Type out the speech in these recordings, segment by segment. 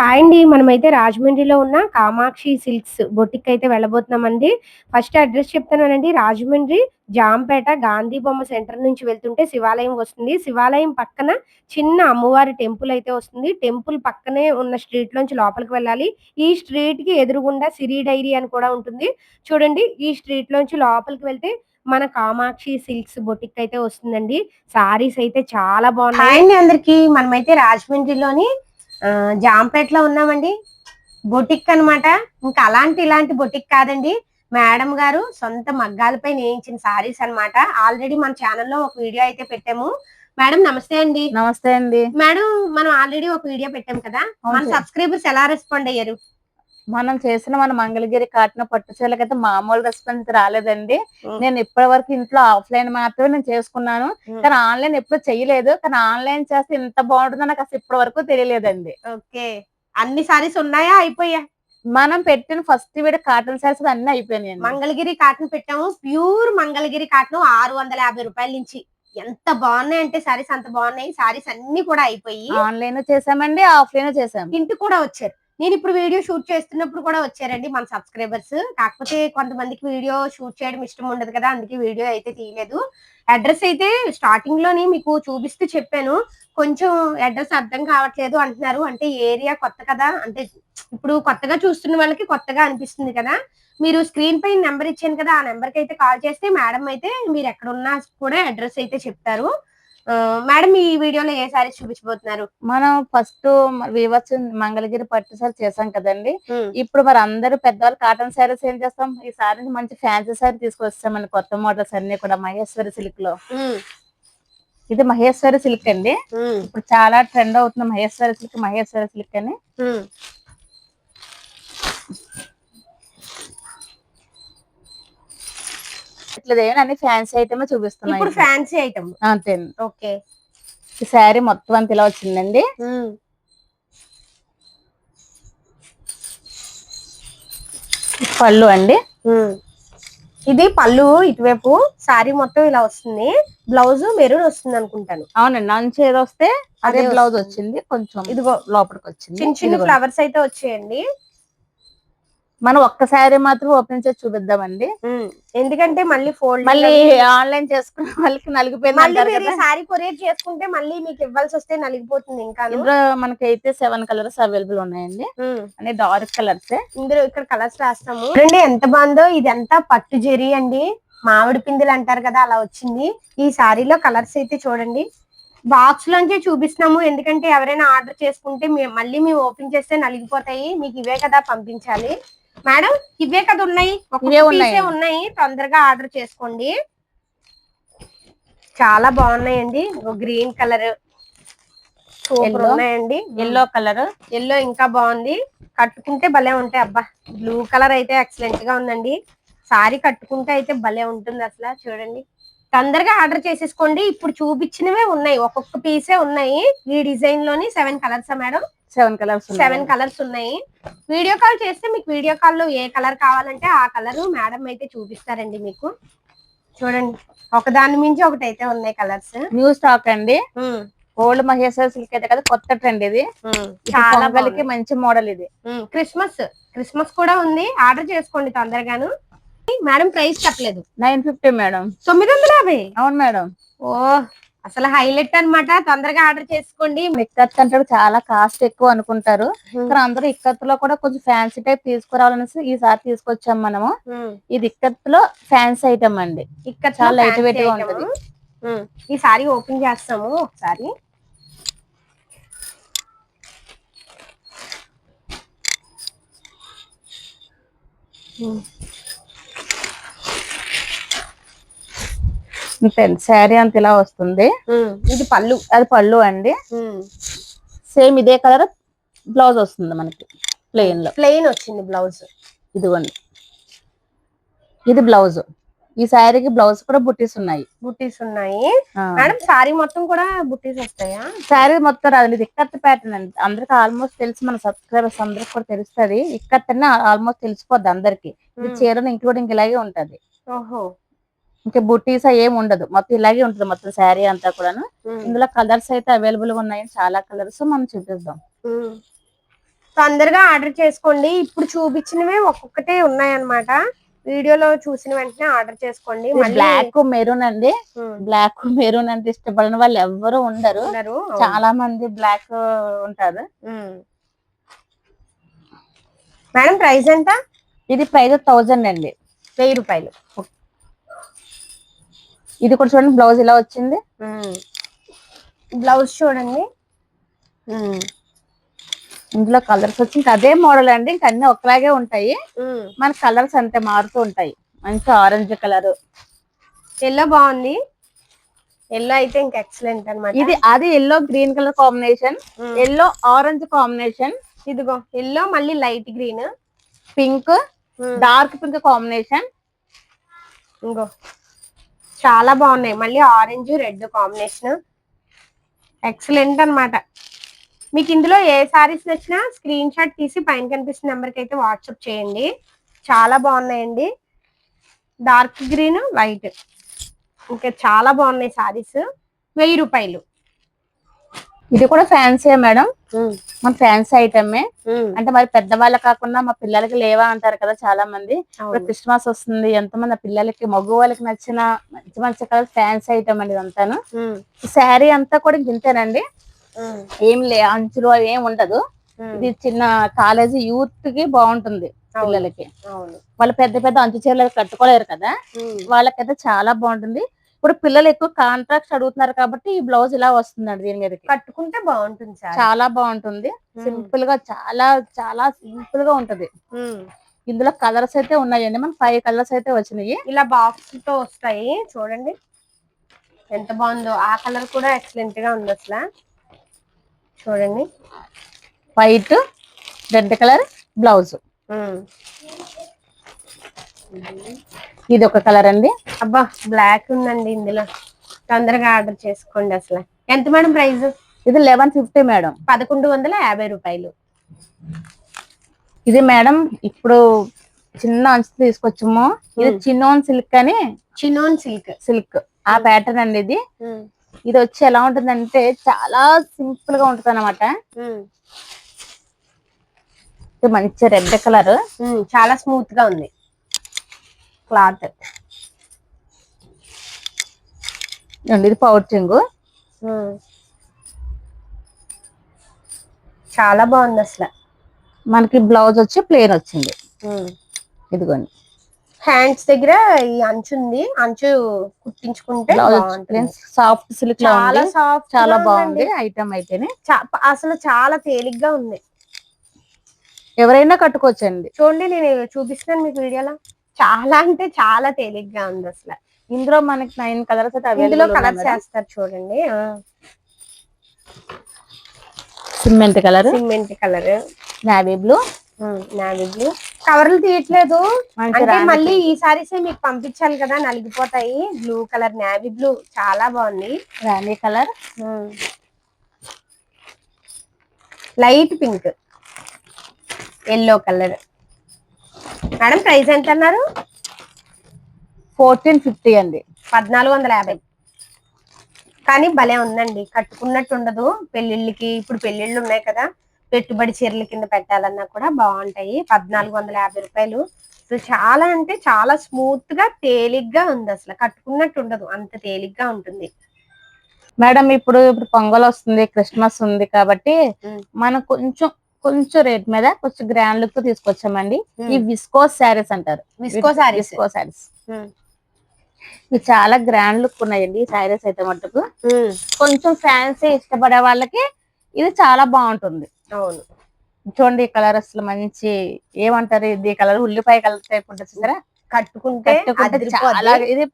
Hi అండి. మనమైతే రాజమండ్రిలో ఉన్న కామాక్షి సిల్క్స్ బొటిక్ అయితే వెళ్ళబోతున్నామండి. ఫస్ట్ అడ్రెస్ చెప్తానండి. రాజమండ్రి జాంపేట గాంధీ బొమ్మ సెంటర్ నుంచి వెళ్తుంటే శివాలయం వస్తుంది. శివాలయం పక్కన చిన్న అమ్మవారి టెంపుల్ అయితే వస్తుంది. టెంపుల్ పక్కనే ఉన్న స్ట్రీట్‌లోంచి లోపలికి వెళ్ళాలి. ఈ స్ట్రీట్‌కి ఎదురుగుండా సిరి డైరీ అని కూడా ఉంటుంది. చూడండి, ఈ స్ట్రీట్‌లోంచి లోపలికి వెళ్తే మన కామాక్షి సిల్క్స్ బొటిక్ అయితే వస్తుందండి. సారీస్ అయితే చాలా బాగున్నాయి. హాయ్ అండి అందరికి. మనమైతే రాజమండ్రిలోని జాంపేటలో ఉన్నామండి. బొటిక్ అన్నమాట. ఇంకా ఇలాంటి బొటిక్ కాదండి. మేడం గారు సొంత మగ్గాలపై నేయించిన సారీస్ అన్నమాట. ఆల్రెడీ మన ఛానల్లో ఒక వీడియో అయితే పెట్టాము. మేడం నమస్తే అండి. నమస్తే అండి. మేడం, మనం ఆల్రెడీ ఒక వీడియో పెట్టాం కదా, మన సబ్స్క్రైబర్స్ ఎలా రెస్పాండ్ అయ్యారు? మన మంగళగిరి కాటన్ పట్టు చీరలకైతే మామూలు రెస్పాన్స్ రాలేదండి. నేను ఇప్పటి వరకు ఇంట్లో ఆఫ్లైన్ మాత్రమే నేను చేసుకున్నాను. కానీ ఆన్లైన్ ఎప్పుడు చేయలేదు. కానీ ఆన్లైన్ చేస్తే ఇంత బాగుంటుందో నాకు అసలు ఇప్పటి వరకు తెలియలేదండి. ఓకే, అన్ని సారీస్ ఉన్నాయా, అయిపోయా? మనం పెట్టిన ఫస్ట్ వీడియో కాటన్ సారీస్ అన్ని అయిపోయినాయి. మంగళగిరి కాటన్ పెట్టాము. ప్యూర్ మంగళగిరి కాటన్ 650 రూపాయల నుంచి. ఎంత బాగున్నాయి అంటే సారీస్, అంత బాగున్నాయి. సారీస్ అన్ని కూడా అయిపోయి ఆన్లైన్ చేసామండి, ఆఫ్లైన్ చేసాము. ఇంటికి కూడా వచ్చారు. నేను ఇప్పుడు వీడియో షూట్ చేస్తున్నప్పుడు కూడా వచ్చారండి మన సబ్స్క్రైబర్స్. కాకపోతే కొంతమందికి వీడియో షూట్ చేయడం ఇష్టం ఉండదు కదా, అందుకే వీడియో అయితే తీయలేదు. అడ్రస్ అయితే స్టార్టింగ్ లోని మీకు చూపిస్తూ చెప్పాను. కొంచెం అడ్రస్ అర్థం కావట్లేదు అంటున్నారు. అంటే ఏరియా కొత్త కదా, అంటే ఇప్పుడు కొత్తగా చూస్తున్న వాళ్ళకి కొత్తగా అనిపిస్తుంది కదా. మీరు స్క్రీన్ పైన నెంబర్ ఇచ్చాను కదా, ఆ నెంబర్ కి అయితే కాల్ చేస్తే మేడం అయితే మీరు ఎక్కడ ఉన్నా కూడా అడ్రస్ అయితే చెప్తారు. మేడం, ఈ వీడియోలో ఏ సారీస్ చూపించబోతున్నారు? మనం ఫస్ట్ వివచ్చు మంగళగిరి పట్టు సారీ చేసాం కదండి. ఇప్పుడు మరి అందరూ పెద్దవాళ్ళు కాటన్ సారీస్ ఏం చేస్తాం, ఈ సారీ మంచి ఫ్యాన్సీ సారీ తీసుకొస్తామండి. కొత్త మోడల్స్ అన్ని కూడా మహేశ్వరి సిల్క్ లో. ఇది మహేశ్వరి సిల్క్ అండి. ఇప్పుడు చాలా ట్రెండ్ అవుతుంది మహేశ్వరి సిల్క్ అని. అన్ని ఫ్యాన్సీ ఐటమ్ చూపిస్తున్నాయి. ఇప్పుడు ఫ్యాన్సీ ఐటమ్ అంతే. ఓకే, ఈ శారీ మొత్తం అంత ఇలా వచ్చిందండి. పళ్ళు అండి. ఇది పళ్ళు ఇటువైపు, సారీ మొత్తం ఇలా వస్తుంది. బ్లౌజ్ మెరూన్ వస్తుంది అనుకుంటాను. అవునండి, నంచు ఏదో వస్తే అదే బ్లౌజ్ వచ్చింది. కొంచెం ఇదిగో లోపలికి వచ్చింది. చిన్న చిన్న ఫ్లవర్స్ అయితే వచ్చాయండి. మనం ఒక్కసారి మాత్రం ఓపెన్ చేసి చూపిద్దామండి, ఎందుకంటే మళ్ళీ ఆన్లైన్ చేసుకున్న వాళ్ళకి నలిగిపోయింది. సారీ కొరియర్ చేసుకుంటే మళ్ళీ మీకు ఇవ్వాల్సి వస్తే నలిగిపోతుంది. ఇంకా ఇందులో మనకైతే 7 కలర్స్ అవైలబుల్ ఉన్నాయండి. అన్ని డార్క్ కలర్స్. ఇందులో ఇక్కడ కలర్స్ రాస్తాము. చూడండి ఎంత బాగుందో. ఇది అంతా పట్టు జెరీ అండి. మామిడి పిందులు అంటారు కదా, అలా వచ్చింది. ఈ సారీలో కలర్స్ అయితే చూడండి. బాక్స్ లోంచి చూపిస్తున్నాము, ఎందుకంటే ఎవరైనా ఆర్డర్ చేసుకుంటే మళ్ళీ మేము ఓపెన్ చేస్తే నలిగిపోతాయి. మీకు ఇవే కదా పంపించాలి. మేడం, ఇవే కదా ఉన్నాయి, ఉన్నాయి. తొందరగా ఆర్డర్ చేసుకోండి. చాలా బాగున్నాయండి. గ్రీన్ కలర్ సూపర్ ఉన్నాయండి. ఎల్లో కలర్, ఎల్లో ఇంకా బాగుంది. కట్టుకుంటే భలే ఉంటాయి. అబ్బా, బ్లూ కలర్ అయితే ఎక్సలెంట్ గా ఉందండి. సారీ కట్టుకుంటే అయితే భలే ఉంటుంది అసలు. చూడండి, తొందరగా ఆర్డర్ చేసేసుకోండి. ఇప్పుడు చూపించినవే ఉన్నాయి, ఒక్కొక్క పీసే ఉన్నాయి. ఈ డిజైన్ లోని 7 కలర్సా మేడం? 7 కలర్స్ ఉన్నాయి. వీడియో కాల్ చేస్తే మీకు వీడియో కాల్ లో ఏ కలర్ కావాలంటే ఆ కలర్ మేడం అయితే చూపిస్తారండి మీకు. చూడండి, ఒకదాని మించి ఒకటి అయితే ఉన్నాయి కలర్స్. న్యూ స్టాక్ అండి. ఓల్డ్ మహేశ్వర సిల్క్ అయితే కదా, కొత్త ట్రెండ్ ఇది. చాలా మంచి మోడల్ ఇది. క్రిస్మస్ కూడా ఉంది. ఆర్డర్ చేసుకోండి తొందరగాను. మేడం ప్రైస్ చెప్పలేదు. 950 మేడం. 950. అవును మేడం. ఓ, అసలు హైలైట్ అన్నమాట. తొందరగా ఆర్డర్ చేసుకోండి. ఇక్కత్ అంటే చాలా కాస్ట్ ఎక్కువ అనుకుంటారు, కానీ అందరూ ఇక్కత్ లో కూడా కొంచెం ఫ్యాన్సీ టైప్ తీసుకురావాలనేసి ఈసారి తీసుకొచ్చాం మనము. ఇది ఇక్కత్ లో ఫ్యాన్సీ ఐటమ్ అండి. ఇక్కత్ చాలా లైట్ వెయిట్ గా ఉంటది. ఈ సారీ ఓపెన్ చేస్తాము ఒకసారి. శారీ అంత ఇలా వస్తుంది. ఇది పళ్ళు, అది పళ్ళు అండి. సేమ్ ఇదే కలర్ బ్లౌజ్ వస్తుంది మనకి. ప్లెయిన్ వచ్చింది బ్లౌజ్. ఇదిగోండి, ఇది బ్లౌజ్. ఈ శారీకి బ్లౌజ్ కూడా బుట్టీస్ ఉన్నాయి. మేడం సారీ మొత్తం కూడా బుట్టీస్ వస్తాయా? శారీ మొత్తం రాదు, ఇది ఇక్కత్ ప్యాటర్న్ అండి. అందరికి ఆల్మోస్ట్ తెలుసు, మన సబ్స్క్రైబర్స్ అందరికి కూడా తెలుస్తుంది. ఇక్కత్ అన్న ఆల్మోస్ట్ తెలిసిపోద్ది అందరికి. ఇది చీరను ఇంక్లూడింగ్ ఇలాగే ఉంటది. ఇంకా బుట్టీస్ ఏమి ఉండదు, మొత్తం ఇలాగే ఉంటుంది మొత్తం శారీ అంతా కూడాను. ఇందులో కలర్స్ అయితే అవైలబుల్ గా ఉన్నాయి, చాలా కలర్స్ మనం చూపిద్దాం. తొందరగా ఆర్డర్ చేసుకోండి. ఇప్పుడు చూపించినవే ఒక్కొక్కటే ఉన్నాయన్నమాట. వీడియోలో చూసిన వెంటనే ఆర్డర్ చేసుకోండి. బ్లాక్ మెరూన్ అండి. బ్లాక్ మెరూన్ అంటే ఇష్టపడిన వాళ్ళు ఎవ్వరు ఉండరు. చాలా మంది బ్లాక్ ఉంటారు. మేడం ప్రైస్ ఎంత? ఇది ప్రైస్ 1000 అండి. 1000 రూపాయలు. ఇది కూడా చూడండి, బ్లౌజ్ ఇలా వచ్చింది. బ్లౌజ్ చూడండి. ఇందులో కలర్స్ వచ్చి ఇంకా అదే మోడల్ అండి, ఇంకా అన్ని ఒకలాగే ఉంటాయి. మన కలర్స్ అంతే మారుతూ ఉంటాయి. మంచి ఆరెంజ్ కలర్, ఎల్లో బాగుంది. ఎల్లో అయితే ఇంకా ఎక్సలెంట్ అన్నమాట. ఇది అది yellow green colour combination, yellow orange combination. ఇదిగో ఎల్లో మళ్ళీ light green, pink, dark pink combination. ఇంకో చాలా బాగున్నాయి. మళ్ళీ ఆరెంజ్ రెడ్ కాంబినేషన్ ఎక్సలెంట్ అన్నమాట. మీకు ఇందులో ఏ సారీస్ నచ్చినా స్క్రీన్ షాట్ తీసి పైన కనిపిస్తున్న నెంబర్కి అయితే వాట్సాప్ చేయండి. చాలా బాగున్నాయండి. డార్క్ గ్రీన్ వైట్ ఇంకా చాలా బాగున్నాయి సారీస్. 1000 రూపాయలు. ఇది కూడా ఫ్యాన్సీ మేడం, మన ఫ్యాన్సీ ఐటమే. అంటే మరి పెద్దవాళ్ళ కాకుండా మా పిల్లలకి లేవా అంటారు కదా చాలా మంది. ఇప్పుడు క్రిస్మస్ వస్తుంది, ఎంతమంది పిల్లలకి మగ వాళ్ళకి నచ్చిన మంచి మంచి కలర్ ఫ్యాన్సీ ఐటమ్ అండి ఇదంతాను. శారీ అంతా కూడా ఇంతేనండి, ఏం అంచులు అవి ఏం ఉండదు. ఇది చిన్న కాలేజీ యూత్ కి బాగుంటుంది పిల్లలకి. వాళ్ళు పెద్ద పెద్ద అంచు చీరలు కట్టుకోలేరు కదా, వాళ్ళకైతే చాలా బాగుంటుంది. ఇప్పుడు పిల్లలు ఎక్కువ కాంట్రాక్ట్స్ అడుగుతున్నారు కాబట్టి ఈ బ్లౌజ్ ఇలా వస్తుందండి. దీని మీద కట్టుకుంటే బాగుంటుంది, చాలా బాగుంటుంది. సింపుల్ గా చాలా చాలా సింపుల్ గా ఉంటది. ఇందులో కలర్స్ అయితే ఉన్నాయండి, మన 5 కలర్స్ అయితే వచ్చినాయి. ఇలా బాక్స్ తో వస్తాయి. చూడండి ఎంత బాగుందో. ఆ కలర్ కూడా ఎక్సలెంట్ గా ఉంది అసలు. చూడండి వైట్ రెడ్ కలర్ బ్లౌజ్. ఇది ఒక కలర్ అండి. అబ్బా బ్లాక్ ఉందండి ఇందులో. తొందరగా ఆర్డర్ చేసుకోండి. అసలు ఎంత మేడం ప్రైస్? ఇది 1150 మేడం. 1150 రూపాయలు. ఇది మేడం ఇప్పుడు చిన్న అంచు తీసుకొచ్చాము. ఇది చిన్నోన్ సిల్క్ అని, చిన్నోన్ సిల్క్ ఆ ప్యాటర్న్ అండి ఇది. ఇది వచ్చి ఎలా ఉంటుందంటే చాలా సింపుల్ గా ఉంటది అన్నమాట. మంచి రెడ్ కలర్, చాలా స్మూత్ గా ఉంది క్లాత్. ఇది పౌచింగ్, చాలా బాగుంది అసలు. మనకి బ్లౌజ్ వచ్చి ప్లేన్ వచ్చింది. ఇదిగోండి హ్యాండ్స్ దగ్గర ఈ అంచు ఉంది. అంచు కుట్టించుకుంటే సాఫ్ట్ సిల్క్, చాలా సాఫ్ట్, చాలా బాగుంది ఐటమ్ అయితేనే. అసలు చాలా తేలిగ్గా ఉంది. ఎవరైనా కట్టుకోవచ్చండి. చూడండి నేను చూపిస్తున్నాను మీకు వీడియోలో. చాలా అంటే చాలా తేలిగ్గా ఉంది అసలు. ఇందులో మనకి 9 కలర్స్ ఇందులో కలర్స్ వేస్తారు చూడండి. Cement colour, navy blue. కవర్లు తీయట్లేదు అంటే మళ్ళీ ఈ సారీసే మీకు పంపించాలి కదా, నలిగిపోతాయి. బ్లూ కలర్, నేవీ బ్లూ చాలా బాగుంది. రాణి colour, light pink, yellow colour. Madam price ఎంత అన్నారు? 1450 అండి. 1450. కానీ భలే ఉందండి, కట్టుకున్నట్టు ఉండదు. పెళ్లిళ్ళకి, ఇప్పుడు పెళ్లిళ్ళు ఉన్నాయి కదా, పెట్టుబడి చీరల కింద పెట్టాలన్నా కూడా బాగుంటాయి. 1450 రూపాయలు. చాలా అంటే చాలా స్మూత్ గా తేలిగ్గా ఉంది. అసలు కట్టుకున్నట్టు ఉండదు, అంత తేలిగ్గా ఉంటుంది. మేడం ఇప్పుడు పొంగల్ వస్తుంది, క్రిస్మస్ ఉంది కాబట్టి మనం కొంచెం రేట్ మీద కొంచెం గ్రాండ్ లుక్ తీసుకొచ్చామండి. ఈ విస్కోస్ శారీస్ అంటారు. విస్కో శారీస్ ఇవి చాలా గ్రాండ్ లుక్ ఉన్నాయండి. ఈ శారీస్ అయితే మటుకు కొంచెం ఫ్యాన్సీ ఇష్టపడే వాళ్ళకి ఇది చాలా బాగుంటుంది. అవును చూడండి కలర్ అసలు మంచి ఏమంటారు, ఇది కలర్ ఉల్లిపాయ కలర్ టైప్ ఉంటుంది చూసారా. కట్టుకుంటే చాలా. ఇది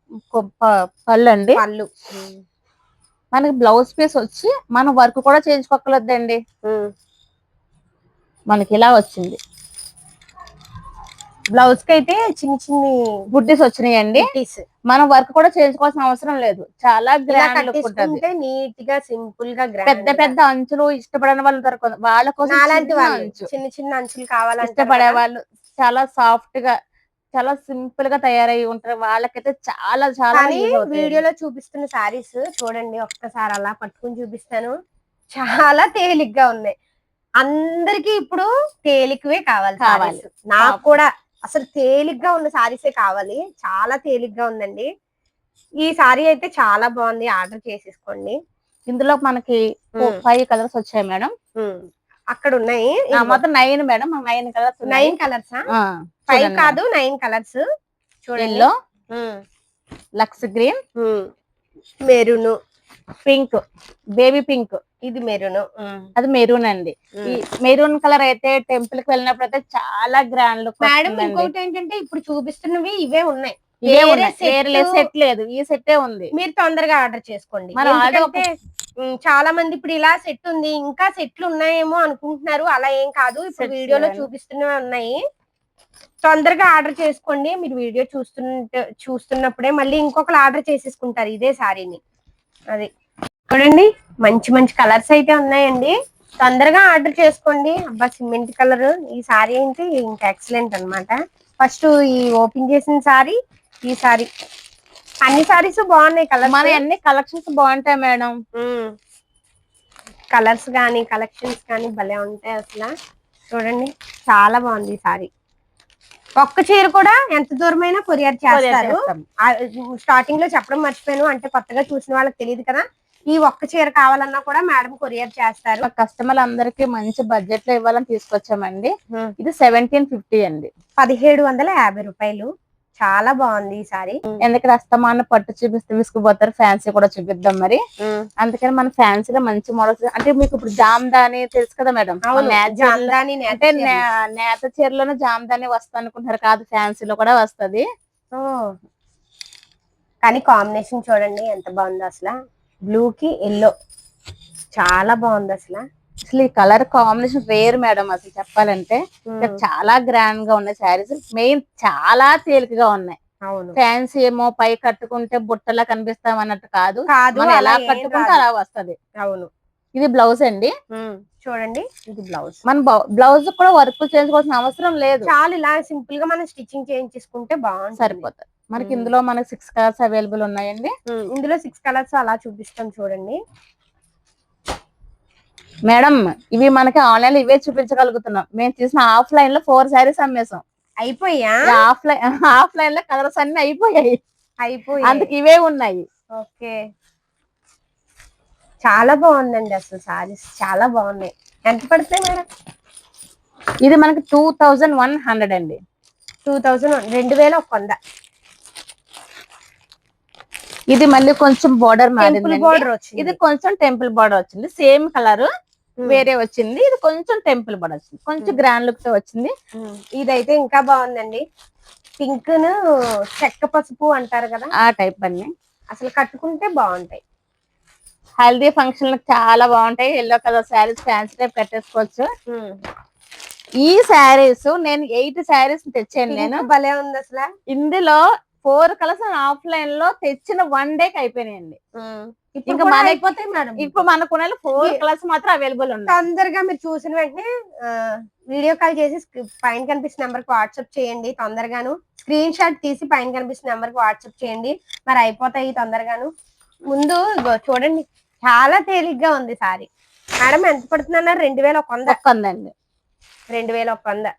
పళ్ళు అండి. మనకి బ్లౌజ్ పీస్ వచ్చి మనం వర్క్ కూడా చేయించుకోకలేదండి. మనకి ఇలా వచ్చింది. బ్లౌజ్ కి అయితే చిన్న చిన్న బుట్టీస్ వచ్చినాయండి. మనం వర్క్ కూడా చేయించుకోవాల్సిన అవసరం లేదు. చాలా గ్రాండ్ లుక్ ఉంటుంది. నీట్ గా సింపుల్ గా పెద్ద పెద్ద అంచులు ఇష్టపడని వాళ్ళు ఉంటారు, వాళ్ళ కోసం చిన్న చిన్న అంచులు కావాలంటే ఇష్టపడే వాళ్ళు చాలా సాఫ్ట్ గా చాలా సింపుల్ గా తయారై ఉంటారు. వాళ్ళకైతే చాలా చాలా. వీడియోలో చూపిస్తున్న సారీస్ చూడండి, ఒక్కసారి అలా పట్టుకుని చూపిస్తాను. చాలా తేలిగ్గా ఉన్నాయి. అందరికి ఇప్పుడు తేలికవే కావాలి కావాలి. sarees. నాకు కూడా అసలు తేలిగ్గా ఉన్న సారీసే కావాలి, చాలా తేలిగ్గా ఉందండి. ఈ సారీ అయితే చాలా బాగుంది, ఆర్డర్ చేసేసుకోండి. ఇందులో మనకి 5 కలర్స్ వచ్చాయి మేడం. అక్కడ ఉన్నాయి మొత్తం 9 మేడం, 9 కలర్స్ 9 కలర్సా? 5 కాదు 9 కలర్స్ చూడండి. ఎల్లో, లక్స్ green, maroon, pink, baby pink, ఇది మెరూన్, అది మెరూన్ అండి. ఈ మెరూన్ కలర్ అయితే టెంపుల్ కి వెళ్ళినప్పుడు అయితే చాలా గ్రాండ్ లుక్. మేడం ఇంకొకటి ఏంటంటే ఇప్పుడు చూపిస్తున్నవి ఇవే ఉన్నాయి, సెట్ లేదు, ఈ సెట్టే ఉంది. మీరు తొందరగా ఆర్డర్ చేసుకోండి. ఎందుకంటే చాలా మంది ఇప్పుడు ఇలా సెట్ ఉంది ఇంకా సెట్లు ఉన్నాయేమో అనుకుంటున్నారు, అలా ఏం కాదు. ఇప్పుడు వీడియోలో చూపిస్తున్నవి ఉన్నాయి, తొందరగా ఆర్డర్ చేసుకోండి. మీరు వీడియో చూస్తున్నప్పుడే మళ్ళీ ఇంకొకరు ఆర్డర్ చేసేసుకుంటారు ఇదే సారీని. అది చూడండి, మంచి మంచి కలర్స్ అయితే ఉన్నాయండి, తొందరగా ఆర్డర్ చేసుకోండి. అబ్బా సిమెంట్ కలర్ ఈ సారీ అయితే ఇంకా ఎక్సలెంట్ అన్నమాట. ఫస్ట్ ఈ ఓపెన్ చేసిన సారీ, ఈ సారీ, అన్ని సారీస్ బాగున్నాయి. కలర్ మన అన్ని కలెక్షన్స్ బాగుంటాయి మేడం. కలర్స్ కానీ కలెక్షన్స్ కానీ భలే ఉంటాయి అసలు. చూడండి చాలా బాగుంది ఈ సారీ. ఒక్క చీర కూడా ఎంత దూరమైనా కొరియర్ చేస్తారు. స్టార్టింగ్ లో చెప్పడం మర్చిపోయాను, అంటే కొత్తగా చూసిన వాళ్ళకి తెలియదు కదా. ఈ ఒక్క చీర కావాలన్నా కూడా మేడం కొరియర్ చేస్తారు. కస్టమర్ అందరికి మంచి బడ్జెట్ లో ఇవ్వాలని తీసుకొచ్చామండి. ఇది 1750 అండి, 1750 రూపాయలు. చాలా బాగుంది ఈ సారీ. ఎందుకంటే అస్తమాన పట్టు చూపిస్తే విసుకుపోతారు, ఫ్యాన్సీ కూడా చూపిద్దాం మరి. అందుకని మన ఫ్యాన్సీలో మంచి మోడల్స్, అంటే మీకు ఇప్పుడు జామ్దాని తెలుసు కదా మేడం. అంటే నేత చీరలోనే జామ్దాని వస్తుంది అనుకుంటారు, కాదు ఫ్యాన్సీలో కూడా వస్తది. కానీ కాంబినేషన్ చూడండి ఎంత బాగుందో అసలు, బ్లూ కి ఎల్లో చాలా బాగుంది అసలు. అసలు ఈ కలర్ కాంబినేషన్ రేర్ మేడం అసలు చెప్పాలంటే. చాలా గ్రాండ్ గా ఉన్నాయి శారీస్, మెయిన్ చాలా తేలికగా ఉన్నాయి. అవును, ఫ్యాన్సీ ఏమో పై కట్టుకుంటే బుట్టలా కనిపిస్తాం అన్నట్టు కాదు, మనం ఎలా కట్టుకుంటే అలా వస్తది. అవును, ఇది బ్లౌజ్ అండి, చూడండి ఇది బ్లౌజ్. మన బ్లౌజ్ కూడా వర్క్ చేయించుకోవాల్సిన అవసరం లేదు, చాలా ఇలా సింపుల్ గా మనం స్టిచ్చింగ్ చేయించుకుంటే బాగుంటుంది, సరిపోతుంది. మనకి ఇందులో మనకి 6 కలర్స్ అవైలబుల్ ఉన్నాయండి. ఇందులో 6 కలర్స్ అలా చూపిస్తాం చూడండి మేడం. ఇవి మనకి ఆన్లైన్ లో ఇవే చూపించగలుగుతున్నాం, మేము తీసిన ఆఫ్లైన్ లో 4 శారీస్ అమ్మేసాం. అయిపోయా? ఆఫ్లైన్ లో కలర్స్ అన్ని అయిపోయాయి, అందుకు ఇవే ఉన్నాయి. ఓకే, చాలా బాగుందండి అసలు సారీస్ చాలా బాగున్నాయి. ఎంత పడతాయి మేడం? ఇది మనకి 2100 అండి. 2100. ఇది మళ్ళీ కొంచెం బోర్డర్ మారింది, ఇది కొంచెం టెంపుల్ బోర్డర్ వచ్చింది, సేమ్ కలర్ వేరే వచ్చింది. ఇది కొంచెం టెంపుల్ బోర్డర్ వచ్చింది, కొంచెం గ్రాండ్ లుక్ తో వచ్చింది. ఇదైతే ఇంకా బాగుందండి, పింక్ ను చెక్క పసుపు అంటారు కదా ఆ టైప్ అన్ని. అసలు కట్టుకుంటే బాగుంటాయి, హల్దీ ఫంక్షన్ చాలా బాగుంటాయి. Yellow colour saris fancy type కట్టేసుకోవచ్చు. ఈ శారీస్ నేను 8 శారీస్ తెచ్చాను నేను, భలే ఉంది అసలు. ఇందులో 4 కలర్స్ ఆఫ్లైన్ లో తెచ్చిన 1 డే కి అయిపోయినాయండి. ఇంకా అయిపోతాయి మేడం. ఇప్పుడు మనకు 4 కలర్స్ మాత్రం అవైలబుల్ ఉన్నాయి. తొందరగా మీరు చూసిన వెంటనే వీడియో కాల్ చేసి పైన కనిపిస్తున్న నెంబర్ కి వాట్సాప్ చేయండి. తొందరగాను స్క్రీన్ షాట్ తీసి పైన కనిపిస్తున్న నెంబర్ కి వాట్సాప్ చేయండి, మరి అయిపోతాయి తొందరగాను. ముందు చూడండి చాలా తేలిగ్గా ఉంది సారీ. మేడం ఎంత పడుతుందన్నారు? 2100 అండి. 2100.